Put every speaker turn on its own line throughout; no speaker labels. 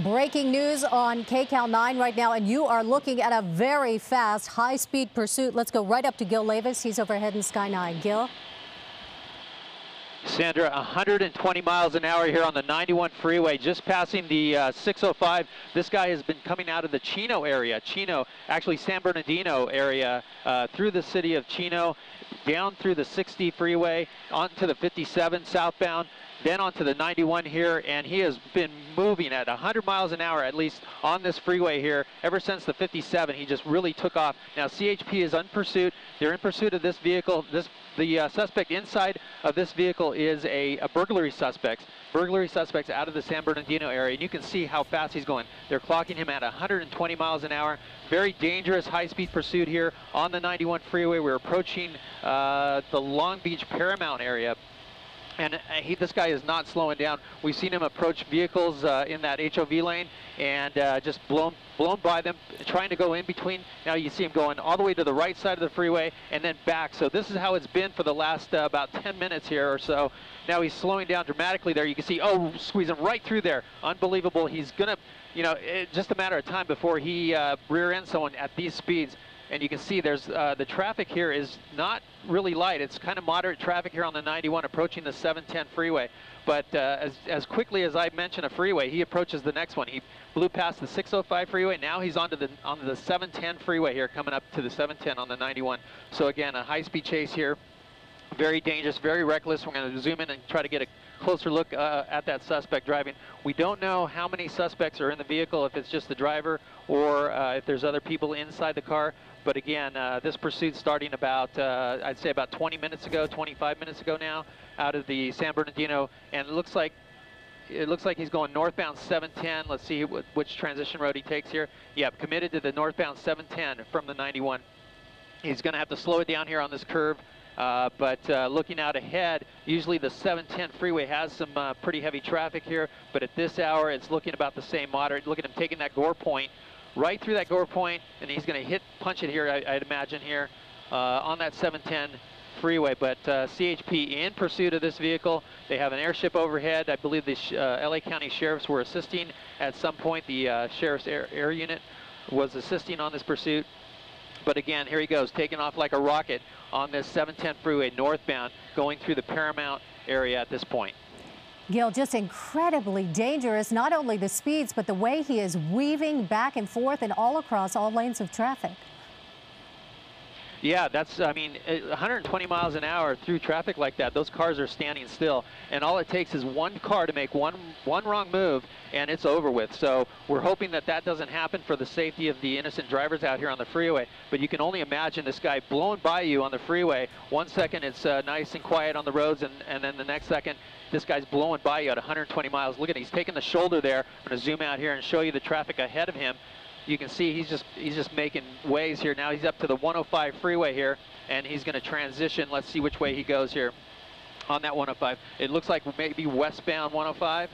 Breaking news on KCAL 9 right now, and you are looking at a very fast, high-speed pursuit. Let's go right up to Gil Levis. He's overhead in Sky 9. Gil?
Sandra, 120 miles an hour here on the 91 freeway, just passing the 605. This guy has been coming out of the Chino area, actually San Bernardino area, through the city of Chino, down through the 60 freeway, onto the 57 southbound, then onto the 91 here, and he has been moving at 100 miles an hour at least on this freeway here ever since the 57. He just really took off. Now CHP is in pursuit. They're in pursuit of this vehicle. The suspect inside of this vehicle is a burglary suspect. Burglary suspects out of the San Bernardino area, and you can see how fast he's going. They're clocking him at 120 miles an hour. Very dangerous high-speed pursuit here on the 91 freeway. We're approaching the Long Beach Paramount area. And this guy is not slowing down. We've seen him approach vehicles in that HOV lane and just blown by them, trying to go in between. Now you see him going all the way to the right side of the freeway and then back. So this is how it's been for the last about 10 minutes here or so. Now he's slowing down dramatically there. You can see, oh, squeezing right through there. Unbelievable. He's gonna, it's just a matter of time before he rear ends someone at these speeds. And you can see there's the traffic here is not really light. It's kind of moderate traffic here on the 91 approaching the 710 freeway. But as quickly as I mentioned a freeway, he approaches the next one. He blew past the 605 freeway. Now he's onto the 710 freeway here, coming up to the 710 on the 91. So again, a high-speed chase here. Very dangerous, very reckless. We're going to zoom in and try to get a closer look at that suspect driving. We don't know how many suspects are in the vehicle, if it's just the driver or if there's other people inside the car. But again, this pursuit starting about, I'd say about 20 minutes ago, 25 minutes ago now, out of the San Bernardino, and it looks like he's going northbound 710. Let's see which transition road he takes here. Yep, committed to the northbound 710 from the 91. He's going to have to slow it down here on this curve. But looking out ahead, usually the 710 freeway has some pretty heavy traffic here, but at this hour it's looking about the same moderate. Look at him taking that gore point, right through that gore point, and he's going to punch it here, I'd imagine here, on that 710 freeway. But CHP in pursuit of this vehicle. They have an airship overhead. I believe the LA County Sheriffs were assisting at some point. The Sheriff's Air Unit was assisting on this pursuit. But again, here he goes, taking off like a rocket on this 710 freeway northbound, going through the Paramount area at this point.
Gil, just incredibly dangerous, not only the speeds, but the way he is weaving back and forth and all across all lanes of traffic.
Yeah, I mean, 120 miles an hour through traffic like that, those cars are standing still. And all it takes is one car to make one wrong move, and it's over with. So we're hoping that doesn't happen for the safety of the innocent drivers out here on the freeway. But you can only imagine this guy blowing by you on the freeway. 1 second it's nice and quiet on the roads, and then the next second, this guy's blowing by you at 120 miles. Look at it, he's taking the shoulder there. I'm going to zoom out here and show you the traffic ahead of him. You can see he's just making waves here. Now he's up to the 105 freeway here, and he's going to transition. Let's see which way he goes here on that 105. It looks like maybe westbound 105.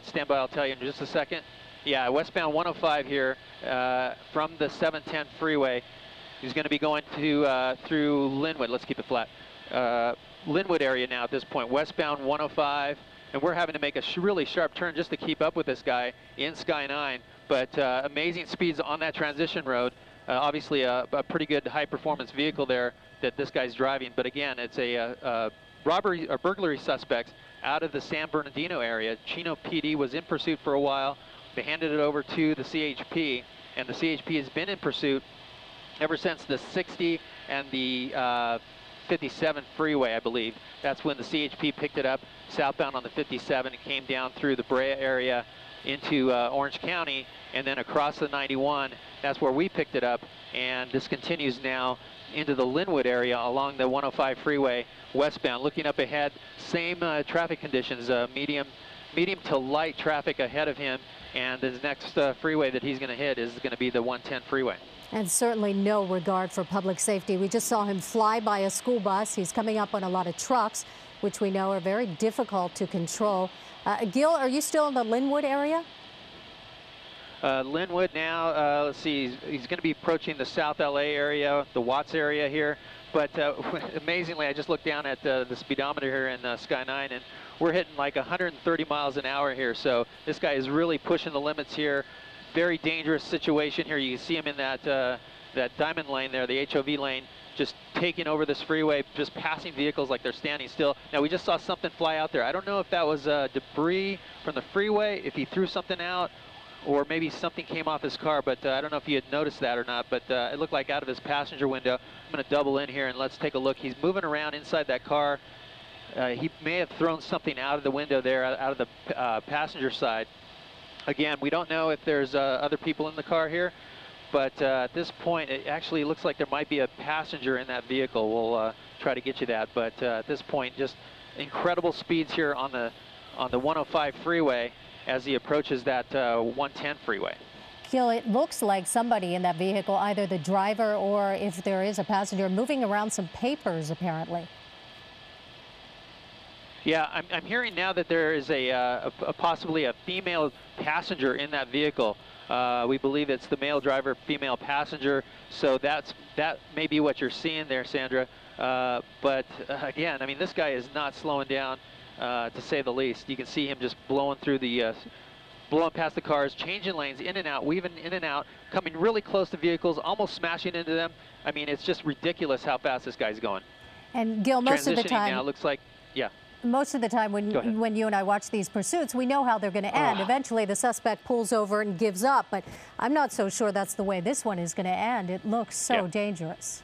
Stand by, I'll tell you in just a second. Yeah, westbound 105 here from the 710 freeway. He's going to be going to through Linwood. Let's keep it flat. Linwood area now at this point, westbound 105. And we're having to make a really sharp turn just to keep up with this guy in Sky 9. But amazing speeds on that transition road. Obviously a pretty good high-performance vehicle there that this guy's driving. But again, it's a robbery or burglary suspect out of the San Bernardino area. Chino PD was in pursuit for a while. They handed it over to the CHP, and the CHP has been in pursuit ever since the 60 and the 57 freeway, I believe. That's when the CHP picked it up southbound on the 57 and came down through the Brea area into Orange County, and then across the 91. That's where we picked it up, and this continues now into the Linwood area along the 105 freeway westbound. Looking up ahead, same traffic conditions, medium to light traffic ahead of him, and his next freeway that he's going to hit is going to be the 110 freeway.
And certainly no regard for public safety. We just saw him fly by a school bus. He's coming up on a lot of trucks, which we know are very difficult to control. Gil, are you still in the Linwood area?
Linwood now, let's see, he's going to be approaching the South LA area, the Watts area here. But amazingly, I just looked down at the speedometer here in Sky 9, and we're hitting like 130 miles an hour here. So this guy is really pushing the limits here. Very dangerous situation here. You can see him in that that diamond lane there, the HOV lane, just taking over this freeway, just passing vehicles like they're standing still. Now, we just saw something fly out there. I don't know if that was debris from the freeway, if he threw something out, or maybe something came off his car, but I don't know if you had noticed that or not, but it looked like out of his passenger window. I'm going to double in here and let's take a look. He's moving around inside that car. He may have thrown something out of the window there, out of the passenger side. Again, we don't know if there's other people in the car here, but at this point, it actually looks like there might be a passenger in that vehicle. We'll try to get you that, but at this point, just incredible speeds here on the 105 freeway as he approaches that 110 freeway.
Gil, it looks like somebody in that vehicle, either the driver or if there is a passenger, moving around some papers, apparently.
Yeah, I'm hearing now that there is possibly a female passenger in that vehicle. We believe it's the male driver, female passenger. So that may be what you're seeing there, Sandra. But again, I mean, this guy is not slowing down, to say the least. You can see him just blowing through blowing past the cars, changing lanes, in and out, weaving in and out, coming really close to vehicles, almost smashing into them. I mean, it's just ridiculous how fast this guy's going.
And Gil, most of the time,
now looks like, yeah.
Most of the time when you and I watch these pursuits, we know how they're going to end. Eventually, the suspect pulls over and gives up, but I'm not so sure that's the way this one is going to end. It looks so dangerous.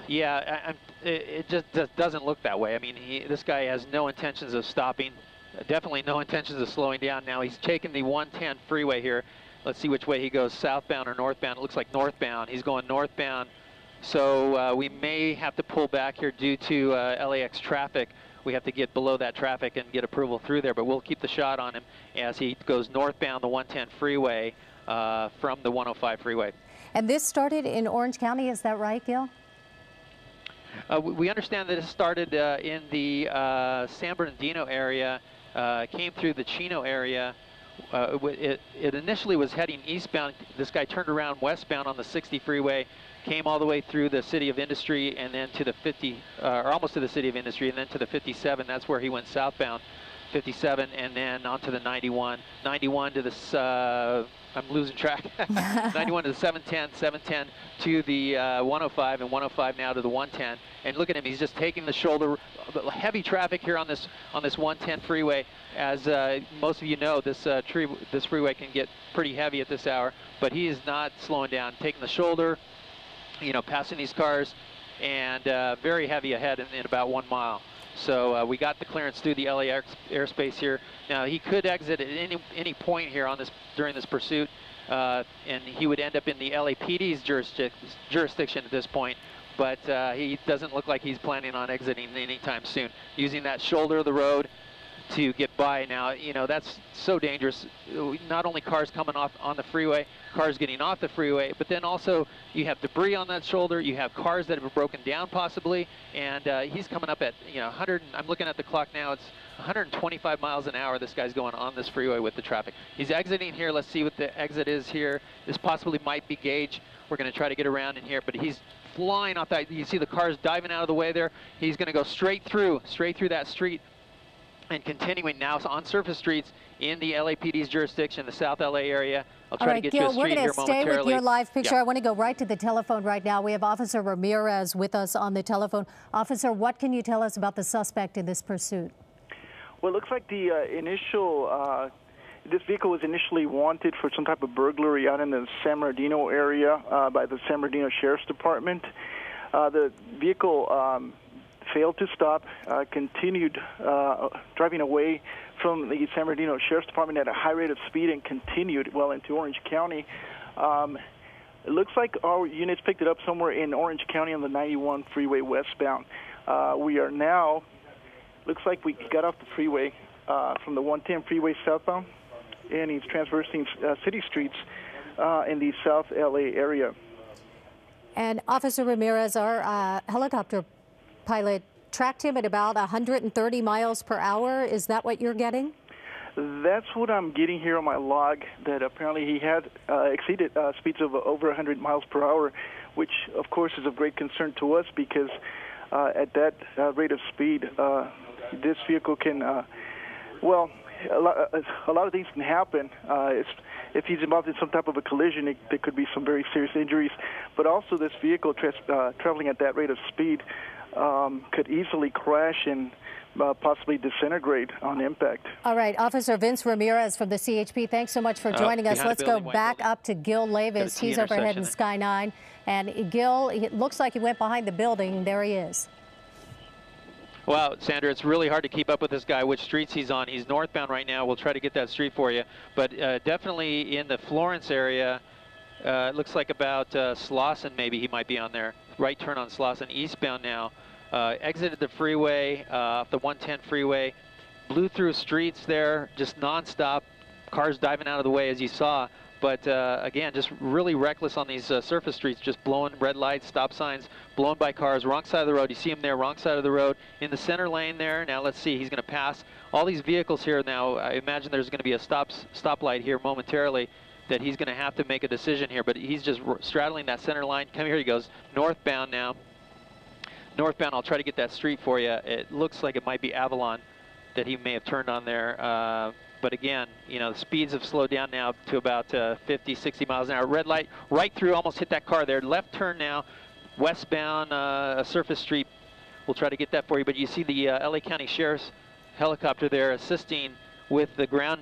Yeah, it just doesn't look that way. I mean, this guy has no intentions of stopping, definitely no intentions of slowing down. Now, he's taking the 110 freeway here. Let's see which way he goes, southbound or northbound. It looks like northbound. He's going northbound. So we may have to pull back here due to LAX traffic. We have to get below that traffic and get approval through there, but we'll keep the shot on him as he goes northbound the 110 freeway from the 105 freeway.
And this started in Orange County, is that right, Gil?
We understand that it started in the San Bernardino area, came through the Chino area. It initially was heading eastbound. This guy turned around westbound on the 60 freeway, came all the way through the city of Industry and then to the 50, or almost to the city of Industry, and then to the 57. That's where he went southbound, 57, and then onto the 91. 91 to the, I'm losing track, 91 to the 710, 710 to the 105, and 105 now to the 110. And look at him, he's just taking the shoulder. Heavy traffic here on this 110 freeway. As most of you know, this freeway can get pretty heavy at this hour, but he is not slowing down, taking the shoulder, you know, passing these cars, and very heavy ahead in about 1 mile. So we got the clearance through the LAX airspace here. Now he could exit at any point here on during this pursuit, and he would end up in the LAPD's jurisdiction at this point. But he doesn't look like he's planning on exiting anytime soon. Using that shoulder of the road to get by. Now, you know, that's so dangerous. Not only cars coming off on the freeway, cars getting off the freeway, but then also you have debris on that shoulder, you have cars that have broken down possibly, and he's coming up at, you know, 100, I'm looking at the clock now, it's 125 miles an hour this guy's going on this freeway with the traffic. He's exiting here. Let's see what the exit is here. This possibly might be Gage. We're going to try to get around in here, but he's flying off that. You see the cars diving out of the way there. He's going to go straight through that street, and continuing now on surface streets in the LAPD's jurisdiction, the South LA area. I'll try to get you a street here momentarily.
We're going to stay with your live picture. I want to go right to the telephone right now. We have Officer Ramirez with us on the telephone. Officer, what can you tell us about the suspect in this pursuit?
Well, it looks like the this vehicle was initially wanted for some type of burglary out in the San Bernardino area by the San Bernardino Sheriff's Department. The vehicle failed to stop, continued driving away from the San Bernardino Sheriff's Department at a high rate of speed, and continued well into Orange County. It looks like our units picked it up somewhere in Orange County on the 91 freeway westbound. We are now, looks like we got off the freeway from the 110 freeway southbound, and he's traversing city streets in the South LA area.
And Officer Ramirez, our helicopter pilot tracked him at about 130 miles per hour. Is that what you're getting?
That's what I'm getting here on my log, that apparently he had exceeded speeds of over 100 miles per hour, which of course is of great concern to us, because at that rate of speed, this vehicle can, well, a lot of things can happen. If he's involved in some type of a collision, there could be some very serious injuries. But also, this vehicle traveling at that rate of speed could easily crash and possibly disintegrate on impact.
All right, Officer Vince Ramirez from the CHP, thanks so much for joining us. Let's go back up to Gil Levis. He's overhead in Sky 9. And Gil, it looks like he went behind the building. There he is.
Well, Sandra, it's really hard to keep up with this guy, which streets he's on. He's northbound right now. We'll try to get that street for you. But definitely in the Florence area, it looks like about Slauson maybe he might be on there. Right turn on Slauson, eastbound now. Exited the freeway, off the 110 freeway, blew through streets there, just nonstop, cars diving out of the way as you saw. But again, just really reckless on these surface streets, just blowing red lights, stop signs, blown by cars, wrong side of the road. You see him there, wrong side of the road, in the center lane there. Now let's see, he's going to pass all these vehicles here now. I imagine there's going to be a stoplight here momentarily that he's going to have to make a decision here, but he's just straddling that center line. Come here, he goes northbound now. Northbound, I'll try to get that street for you. It looks like it might be Avalon that he may have turned on there. But again, you know, the speeds have slowed down now to about 50, 60 miles an hour. Red light right through, almost hit that car there. Left turn now, westbound, a surface street. We'll try to get that for you. But you see the LA County Sheriff's helicopter there assisting with the ground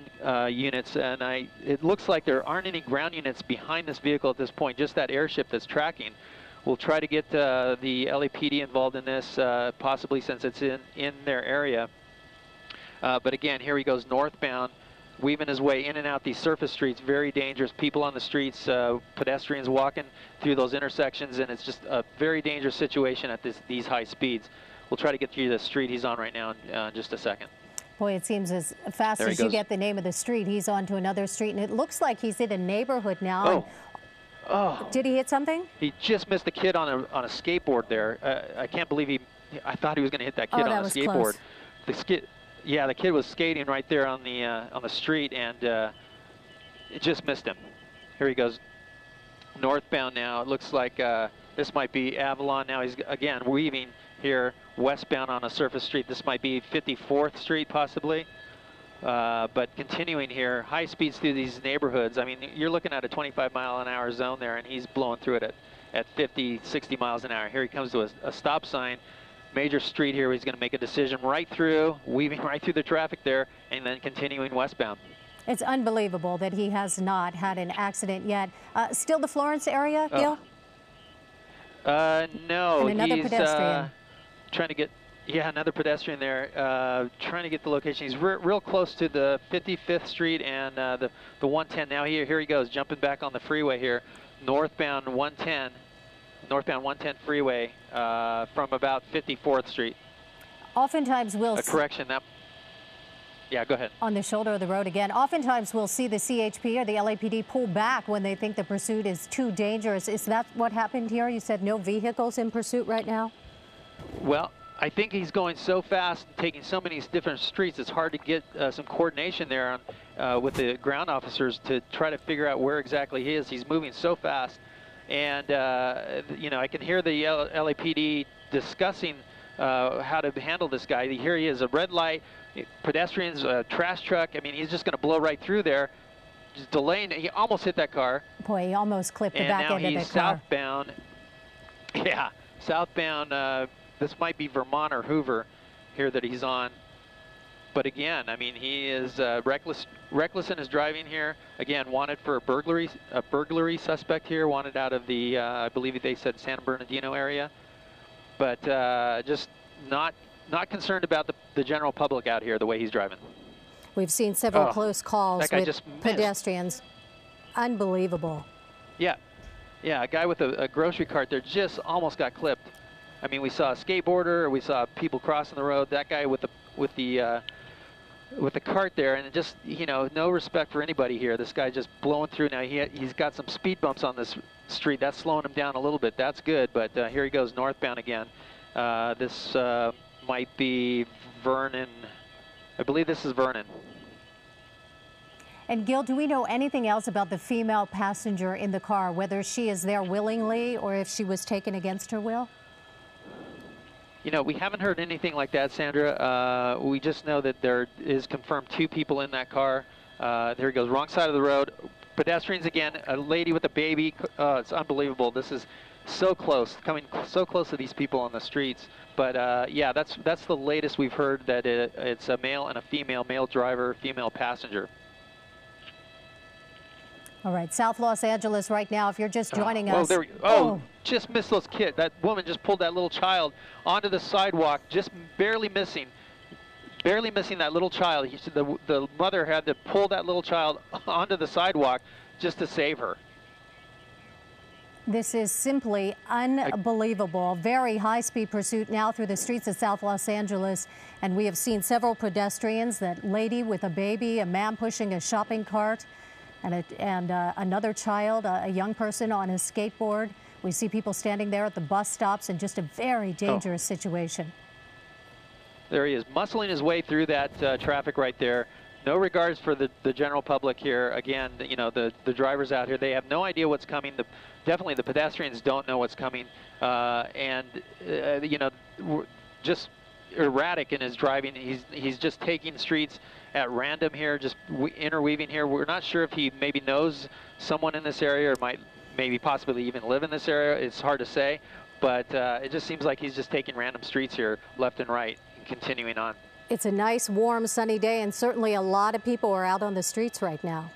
units. And it looks like there aren't any ground units behind this vehicle at this point, just that airship that's tracking. We'll try to get the LAPD involved in this, possibly since it's in their area. But again, here he goes northbound, weaving his way in and out these surface streets. Very dangerous. People on the streets, pedestrians walking through those intersections, and it's just a very dangerous situation at these high speeds. We'll try to get through the street he's on right now in just a second.
Boy, it seems as fast as you get the name of the street, he's on to another street, and it looks like he's in a neighborhood now.
Oh.
Did he hit something?
He just missed a kid on a skateboard there. I can't believe I thought he was going to hit that kid on a skateboard.
Close.
The kid was skating right there on the street, and it just missed him. Here he goes northbound now. It looks like this might be Avalon. Now he's again weaving here westbound on a surface street. This might be 54th Street possibly. But continuing here, high speeds through these neighborhoods. I mean, you're looking at a 25-mile-an-hour zone there, and he's blowing through it at 50, 60 miles an hour. Here he comes to a stop sign, major street here. He's going to make a decision right through, weaving right through the traffic there, and then continuing westbound.
It's unbelievable that he has not had an accident yet. Still the Florence area, Gil?
No,
and another pedestrian.
Trying to get. Yeah, another pedestrian there, trying to get the location. He's real close to the 55th Street and the 110. Now here he goes, jumping back on the freeway here, northbound 110 freeway from about 54th Street.
Oftentimes we'll...
correction, yeah, go ahead.
On the shoulder of the road again. Oftentimes we'll see the CHP or the LAPD pull back when they think the pursuit is too dangerous. Is that what happened here? You said no vehicles in pursuit right now?
Well, I think he's going so fast, taking so many different streets, it's hard to get some coordination there with the ground officers to try to figure out where exactly he is. He's moving so fast. And, you know, I can hear the LAPD discussing how to handle this guy. Here he is, a red light, pedestrians, a trash truck. I mean, he's just going to blow right through there, just delaying. He almost hit that car.
Boy, he almost clipped the back end of the car.
And now he's southbound. Yeah, southbound. This might be Vermont or Hoover here that he's on. But again, I mean, he is reckless in his driving here. Again, wanted for a burglary suspect here, wanted out of the, I believe they said San Bernardino area. But just not concerned about the general public out here, the way he's driving.
We've seen several close calls with pedestrians. Unbelievable. Yeah,
a guy with a grocery cart there just almost got clipped. I mean, we saw a skateboarder, we saw people crossing the road. That guy with the cart there, and just, you know, no respect for anybody here. This guy just blowing through. Now he's got some speed bumps on this street. That's slowing him down a little bit. That's good, but here he goes northbound again. This might be Vernon. I believe this is Vernon.
And Gil, do we know anything else about the female passenger in the car, whether she is there willingly or if she was taken against her will?
You know, we haven't heard anything like that, Sandra. We just know that there is confirmed 2 people in that car. There he goes, wrong side of the road. Pedestrians again, a lady with a baby. It's unbelievable. This is so close, coming so close to these people on the streets. But yeah, that's the latest we've heard, that it's a male and a female, male driver, female passenger.
All right, South Los Angeles right now, if you're just joining us.
Just missed those kids. That woman just pulled that little child onto the sidewalk, just barely missing that little child. The mother had to pull that little child onto the sidewalk just to save her.
This is simply unbelievable. Very high-speed pursuit now through the streets of South Los Angeles. And we have seen several pedestrians, that lady with a baby, a man pushing a shopping cart, and another child, a young person on a skateboard. We see people standing there at the bus stops, and just a very dangerous situation.
There he is, muscling his way through that traffic right there. No regards for the general public here. Again, you know, the drivers out here, they have no idea what's coming. Definitely the pedestrians don't know what's coming. You know, just erratic in his driving. He's just taking streets at random here, just interweaving here. We're not sure if he maybe knows someone in this area, or might maybe possibly even live in this area. It's hard to say, but it just seems like he's just taking random streets here, left and right, and continuing on.
It's a nice, warm, sunny day, and certainly a lot of people are out on the streets right now.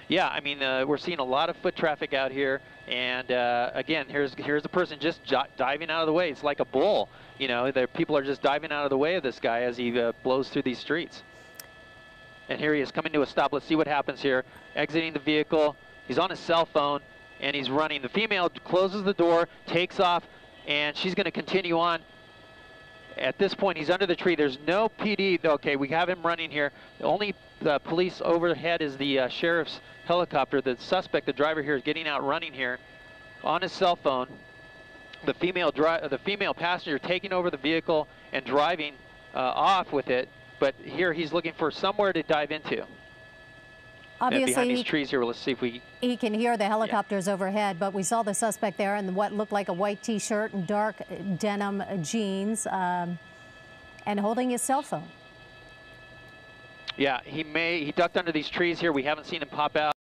Yeah, I mean, we're seeing a lot of foot traffic out here, and again, here's a person just diving out of the way. It's like a bull, you know. People are just diving out of the way of this guy as he blows through these streets. And here he is coming to a stop. Let's see what happens here. Exiting the vehicle. He's on his cell phone, and he's running. The female closes the door, takes off, and she's going to continue on. At this point, he's under the tree. There's no PD. Okay, we have him running here. The only police overhead is the sheriff's helicopter. The suspect, the driver here, is getting out running here on his cell phone. The female passenger taking over the vehicle and driving off with it. But here he's looking for somewhere to dive into.
Obviously,
behind these trees here, let's see if
he can hear the helicopters overhead, but we saw the suspect there in what looked like a white T-shirt and dark denim jeans, and holding his cell phone.
Yeah, he ducked under these trees here. We haven't seen him pop out.